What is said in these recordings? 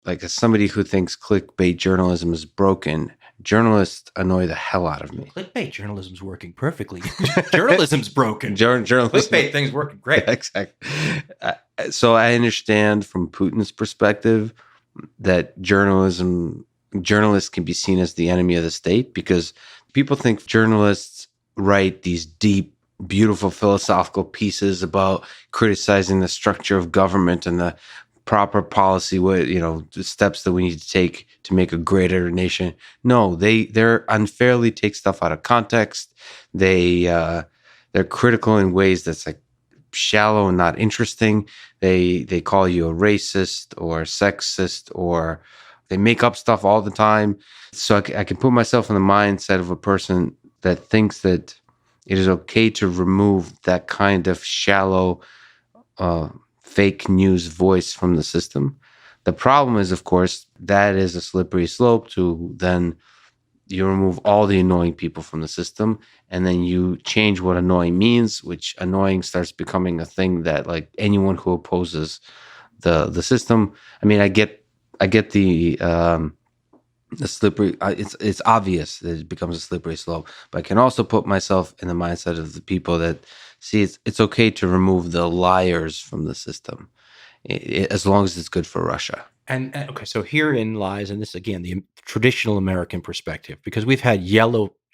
like as somebody who thinks clickbait journalism is broken, journalists annoy the hell out of me. Clickbait journalism's working perfectly. Journalism's broken. Journalism, Clickbait thing's working great. Yeah, exactly. So I understand from Putin's perspective that journalists can be seen as the enemy of the state, because people think journalists write these deep, beautiful philosophical pieces about criticizing the structure of government and the proper policy, the steps that we need to take to make a greater nation. No, they're unfairly take stuff out of context. They're critical in ways that's like shallow and not interesting. They call you a racist or sexist, or they make up stuff all the time. So I can put myself in the mindset of a person that thinks that it is okay to remove that kind of shallow fake news voice from the system. The problem is, of course, that is a slippery slope to then you remove all the annoying people from the system, and then you change what annoying means, which annoying starts becoming a thing that like anyone who opposes the system. I mean, I get the slippery. It's obvious that it becomes a slippery slope, but I can also put myself in the mindset of the people that see it's okay to remove the liars from the system, as long as it's good for Russia. And okay, so herein lies, and this again, the traditional American perspective, because we've had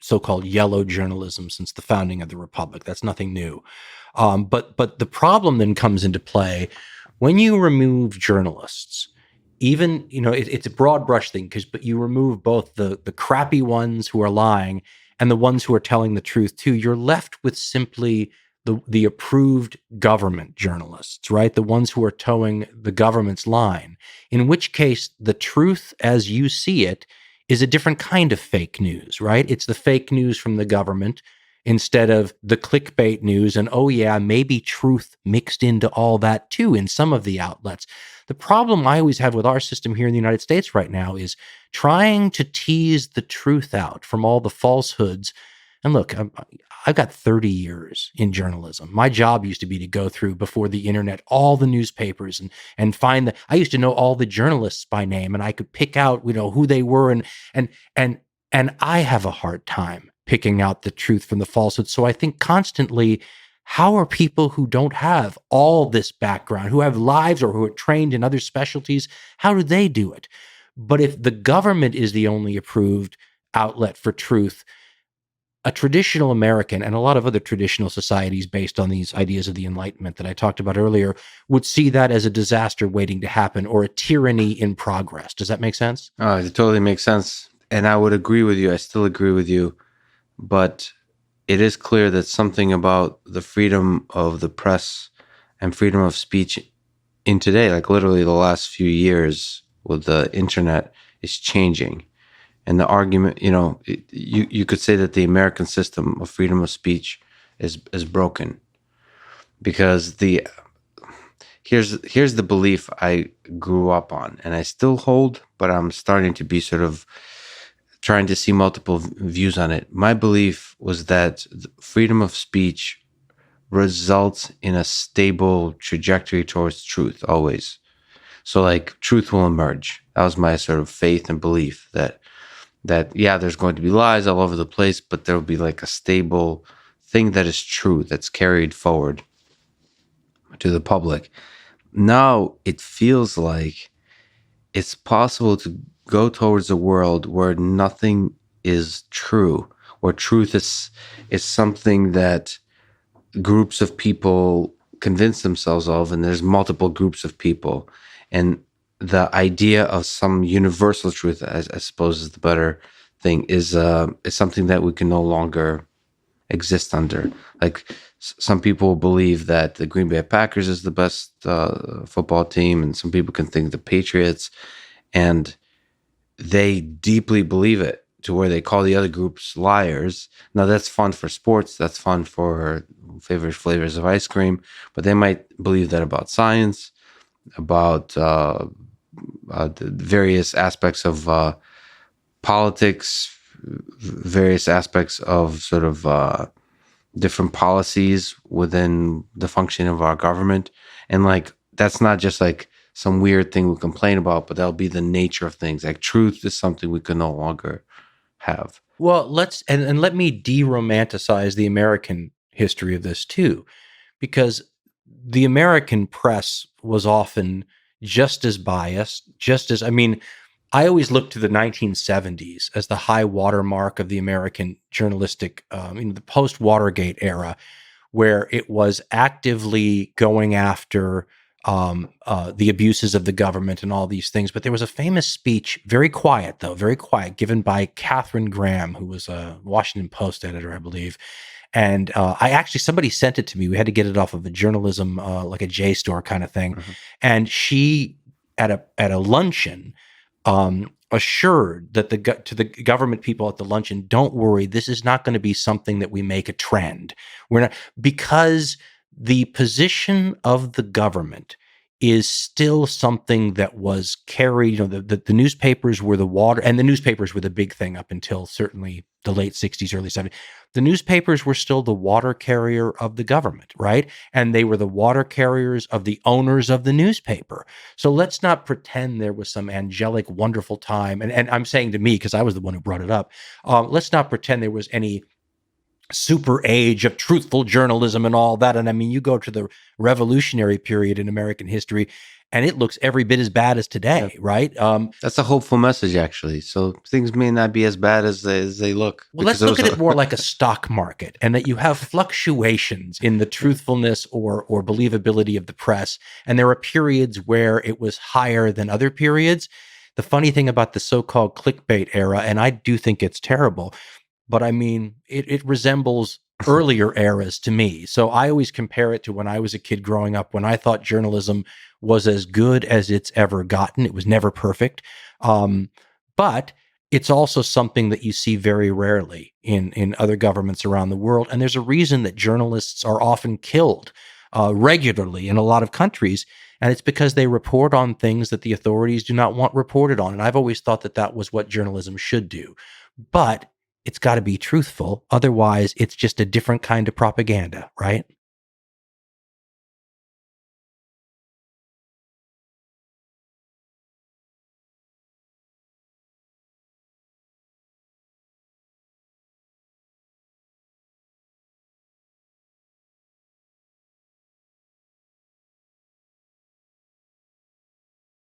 so-called yellow journalism since the founding of the republic. That's nothing new. But the problem then comes into play when you remove journalists. Even, it's a broad brush thing, but you remove both the crappy ones who are lying and the ones who are telling the truth too. You're left with simply the approved government journalists, right? The ones who are towing the government's line, in which case the truth as you see it is a different kind of fake news, right? It's the fake news from the government instead of the clickbait news. And oh yeah, maybe truth mixed into all that too in some of the outlets. The problem I always have with our system here in the United States right now is trying to tease the truth out from all the falsehoods. And look, I've got 30 years in journalism. My job used to be to go through, before the internet, all the newspapers and find I used to know all the journalists by name, and I could pick out, who they were. And I have a hard time picking out the truth from the falsehood. So I think constantly, how are people who don't have all this background, who have lives or who are trained in other specialties, how do they do it? But if the government is the only approved outlet for truth, a traditional American and a lot of other traditional societies based on these ideas of the Enlightenment that I talked about earlier would see that as a disaster waiting to happen or a tyranny in progress. Does that make sense? Oh, it totally makes sense. And I would agree with you. I still agree with you. But it is clear that something about the freedom of the press and freedom of speech in today, like literally the last few years with the internet, is changing. And the argument, you could say that the American system of freedom of speech is broken, because here's the belief I grew up on, and I still hold, but I'm starting to be sort of trying to see multiple views on it. My belief was that freedom of speech results in a stable trajectory towards truth always. So like truth will emerge. That was my sort of faith and belief that yeah, there's going to be lies all over the place, but there'll be like a stable thing that is true, that's carried forward to the public. Now it feels like it's possible to go towards a world where nothing is true, where truth is something that groups of people convince themselves of, and there's multiple groups of people, and the idea of some universal truth, I suppose is the better thing, is something that we can no longer exist under. Like some people believe that the Green Bay Packers is the best football team, and some people can think the Patriots, and they deeply believe it to where they call the other groups liars. Now that's fun for sports, that's fun for favorite flavors of ice cream, but they might believe that about science, about the various aspects of politics, various aspects of sort of different policies within the function of our government. And like, that's not just like some weird thing we complain about, but that'll be the nature of things. Like truth is something we can no longer have. Well, let's and let me de-romanticize the American history of this too, because the American press was often just as biased, just as, I mean, I always look to the 1970s as the high watermark of the American journalistic, the post Watergate era, where it was actively going after the abuses of the government and all these things. But there was a famous speech, very quiet though, very quiet, given by Katharine Graham, who was a Washington Post editor, I believe. And I actually, somebody sent it to me. We had to get it off of a journalism, like a JSTOR kind of thing. Mhm. And she, at a luncheon, assured that to the government people at the luncheon, don't worry, this is not going to be something that we make a trend. We're not, because the position of the government is still something that was carried. The newspapers were the water, and the newspapers were the big thing up until certainly the late 60s, early 70s. The newspapers were still the water carrier of the government, right? And they were the water carriers of the owners of the newspaper. So let's not pretend there was some angelic, wonderful time. And I'm saying to me, because I was the one who brought it up, let's not pretend there was any super age of truthful journalism and all that. And I mean, you go to the revolutionary period in American history, and it looks every bit as bad as today, right? That's a hopeful message, actually. So things may not be as bad as they look. Well, let's look at it more like a stock market, and that you have fluctuations in the truthfulness or believability of the press. And there are periods where it was higher than other periods. The funny thing about the so-called clickbait era, and I do think it's terrible, but I mean, it resembles earlier eras to me. So I always compare it to when I was a kid growing up, when I thought journalism was as good as it's ever gotten. It was never perfect. But it's also something that you see very rarely in other governments around the world. And there's a reason that journalists are often killed regularly in a lot of countries. And it's because they report on things that the authorities do not want reported on. And I've always thought that that was what journalism should do. But it's got to be truthful. Otherwise, it's just a different kind of propaganda, right?